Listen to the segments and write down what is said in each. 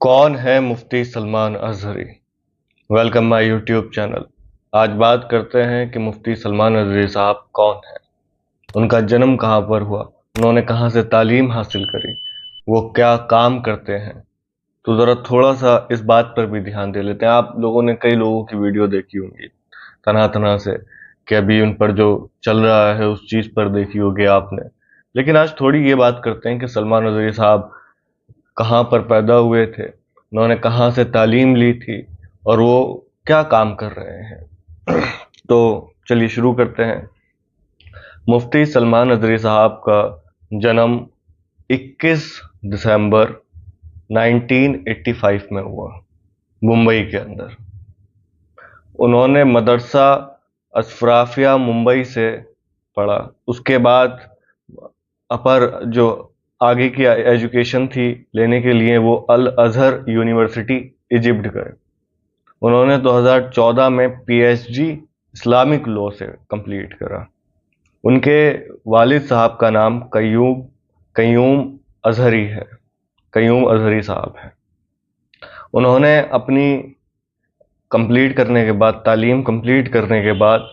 कौन है Mufti Salman Azhari. Welcome my YouTube channel. आज बात करते हैं कि मुफ्ती सलमान अजहरी साहब कौन हैं, उनका जन्म कहाँ पर हुआ, उन्होंने कहाँ से तालीम हासिल करी, वो क्या काम करते हैं। तो ज़रा थोड़ा सा इस बात पर भी ध्यान दे लेते हैं। आप लोगों ने कई लोगों की वीडियो देखी होंगी तरह तरह से कि अभी उन पर जो चल रहा है उस चीज़ पर देखी होगी आपने। लेकिन आज थोड़ी ये बात करते हैं कि सलमान अजहरी साहब कहाँ पर पैदा हुए थे, उन्होंने कहाँ से तालीम ली थी और वो क्या काम कर रहे हैं। तो चलिए शुरू करते हैं। मुफ्ती सलमान अजहरी साहब का जन्म 21 दिसंबर 1985 में हुआ, मुंबई के अंदर। उन्होंने मदरसा अशफाकिया मुंबई से पढ़ा। उसके बाद अपर जो आगे की एजुकेशन थी लेने के लिए वो अल अजहर यूनिवर्सिटी इजिप्ट गए। उन्होंने 2014 में पीएचडी इस्लामिक लॉ से कंप्लीट करा। उनके वालिद साहब का नाम कय्यूम अजहरी है, कय्यूम अजहरी साहब हैं। उन्होंने अपनी कंप्लीट करने के बाद, तालीम कंप्लीट करने के बाद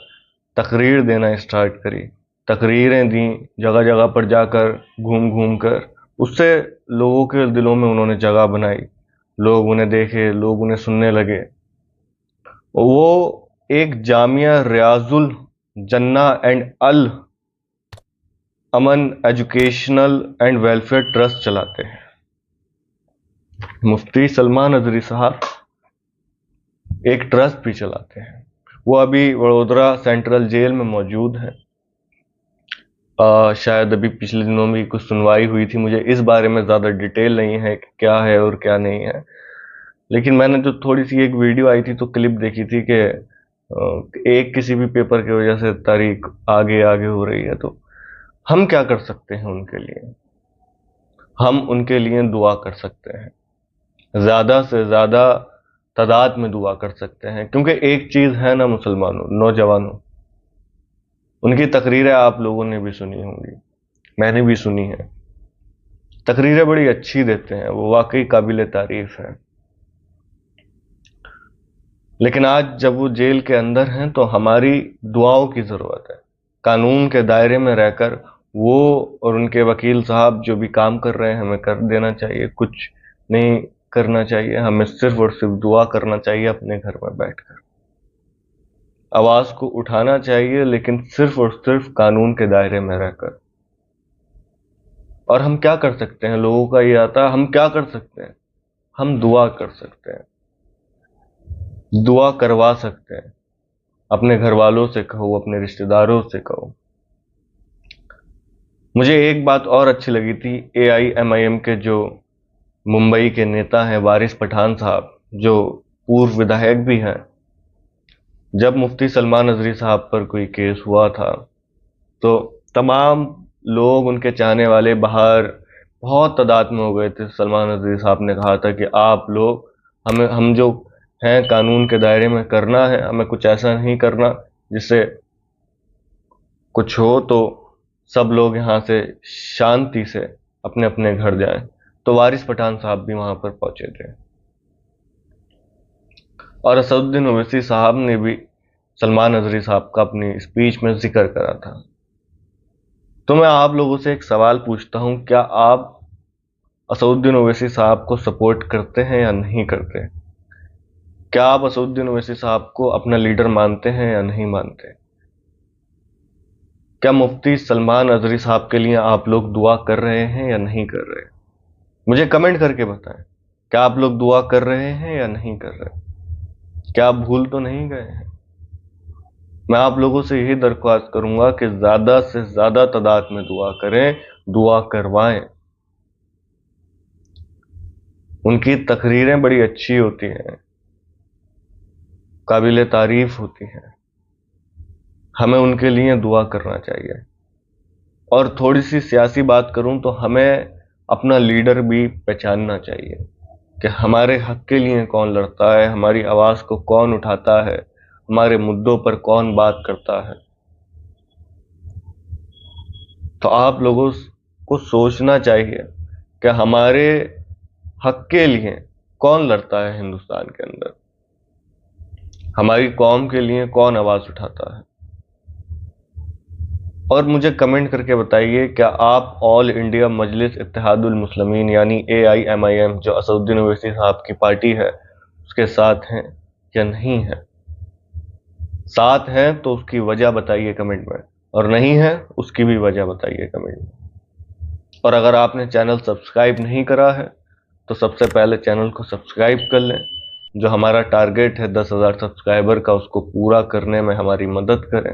तकरीर देना स्टार्ट करी। तकरीरें दी जगह जगह पर जाकर, घूम घूम कर। उससे लोगों के दिलों में उन्होंने जगह बनाई। लोग उन्हें देखे, लोग उन्हें सुनने लगे। वो एक Jamia Riyazul Janna and Al Aman educational and welfare trust चलाते हैं। मुफ्ती सलमान अजहरी साहब एक ट्रस्ट भी चलाते हैं। वो अभी वडोदरा सेंट्रल जेल में मौजूद हैं। शायद अभी पिछले दिनों में कुछ सुनवाई हुई थी। मुझे इस बारे में ज़्यादा डिटेल नहीं है कि क्या है और क्या नहीं है, लेकिन मैंने जो थोड़ी सी एक वीडियो आई थी तो क्लिप देखी थी कि एक किसी भी पेपर की वजह से तारीख आगे आगे हो रही है। तो हम क्या कर सकते हैं उनके लिए? हम उनके लिए दुआ कर सकते हैं, ज़्यादा से ज़्यादा तादाद में दुआ कर सकते हैं। क्योंकि एक चीज़ है ना मुसलमानों, नौजवानों, उनकी तकरीरें आप लोगों ने भी सुनी होंगी, मैंने भी सुनी है। तकरीरें बड़ी अच्छी देते हैं, वो वाकई काबिल तारीफ है। लेकिन आज जब वो जेल के अंदर हैं तो हमारी दुआओं की ज़रूरत है। कानून के दायरे में रहकर वो और उनके वकील साहब जो भी काम कर रहे हैं हमें कर देना चाहिए, कुछ नहीं करना चाहिए। हमें सिर्फ और सिर्फ दुआ करना चाहिए अपने घर में बैठकर। आवाज़ को उठाना चाहिए, लेकिन सिर्फ और सिर्फ कानून के दायरे में रहकर। और हम क्या कर सकते हैं? लोगों का ये आता है, हम क्या कर सकते हैं? हम दुआ कर सकते हैं, दुआ करवा सकते हैं। अपने घर वालों से कहो, अपने रिश्तेदारों से कहो। मुझे एक बात और अच्छी लगी थी, AIMIM के जो मुंबई के नेता हैं वारिस पठान साहब, जो पूर्व विधायक भी हैं। जब मुफ्ती सलमान अजहरी साहब पर कोई केस हुआ था तो तमाम लोग, उनके चाहने वाले बाहर बहुत तादाद में हो गए थे। सलमान अजहरी साहब ने कहा था कि आप लोग, हम जो हैं कानून के दायरे में करना है, हमें कुछ ऐसा नहीं करना जिससे कुछ हो तो सब लोग यहाँ से शांति से अपने अपने घर जाएं। तो वारिस पठान साहब भी वहां पर पहुंचे थे और असदुद्दीन ओवैसी साहब ने भी सलमान अजहरी साहब का अपनी स्पीच में जिक्र करा था। तो मैं आप लोगों से एक सवाल पूछता हूं, क्या आप असदुद्दीन ओवैसी साहब को सपोर्ट करते हैं या नहीं करते? क्या आप असदुद्दीन ओवैसी साहब को अपना लीडर मानते हैं या नहीं मानते? क्या मुफ्ती सलमान अजहरी साहब के लिए आप लोग दुआ कर रहे हैं या नहीं कर रहे? मुझे कमेंट करके बताएं, क्या आप लोग दुआ कर रहे हैं या नहीं कर रहे? क्या आप भूल तो नहीं गए हैं? मैं आप लोगों से यही दरख्वास्त करूंगा कि ज़्यादा से ज़्यादा तादाद में दुआ करें, दुआ करवाएं। उनकी तकरीरें बड़ी अच्छी होती हैं, काबिल तारीफ होती हैं। हमें उनके लिए दुआ करना चाहिए। और थोड़ी सी सियासी बात करूं तो हमें अपना लीडर भी पहचानना चाहिए कि हमारे हक के लिए कौन लड़ता है, हमारी आवाज़ को कौन उठाता है, हमारे मुद्दों पर कौन बात करता है। तो आप लोगों को सोचना चाहिए कि हमारे हक के लिए کون لڑتا ہے ہندوستان کے اندر؟ ہماری قوم کے لیے کون آواز اٹھاتا ہے؟ اور مجھے کمنٹ کر کے بتائیے، کیا آپ آل انڈیا مجلس اتحاد المسلمین یعنی AIMIM جو اسد الدین اویسی صاحب کی پارٹی ہے اس کے ساتھ ہیں یا نہیں ہیں؟ ساتھ ہیں تو اس کی وجہ بتائیے کمنٹ میں، اور نہیں ہے اس کی بھی وجہ بتائیے کمنٹ میں۔ اور اگر آپ نے چینل سبسکرائب نہیں کرا ہے تو سب سے پہلے چینل کو سبسکرائب کر لیں، جو ہمارا ٹارگیٹ ہے 10,000 سبسکرائبر کا، اس کو پورا کرنے میں ہماری مدد کریں۔